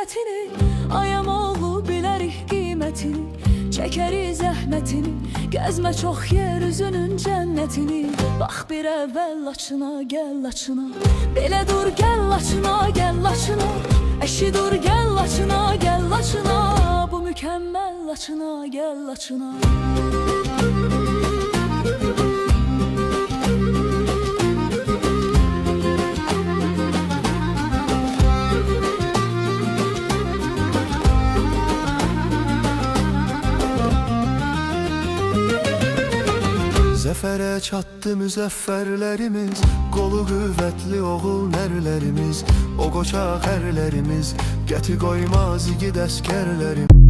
hörmətini, ayam oğlu bilərik qiymətini, çəkərik zəhmətini, gəzmə çox yer üzünün cənnətini. Bax bir əvvəl Laçına, gəl Laçına, belə dur gəl Laçına, gəl Laçına, əşi dur gəl Laçına, gəl Laçına, bu mükəmməl Laçına, gəl Laçına. Zəfərə çatdı müzəffərlərimiz, qolu qüvvətli oğul nərlərimiz, o qoçaq ərlərimiz, qəti qoymaz igid əskərlərimiz.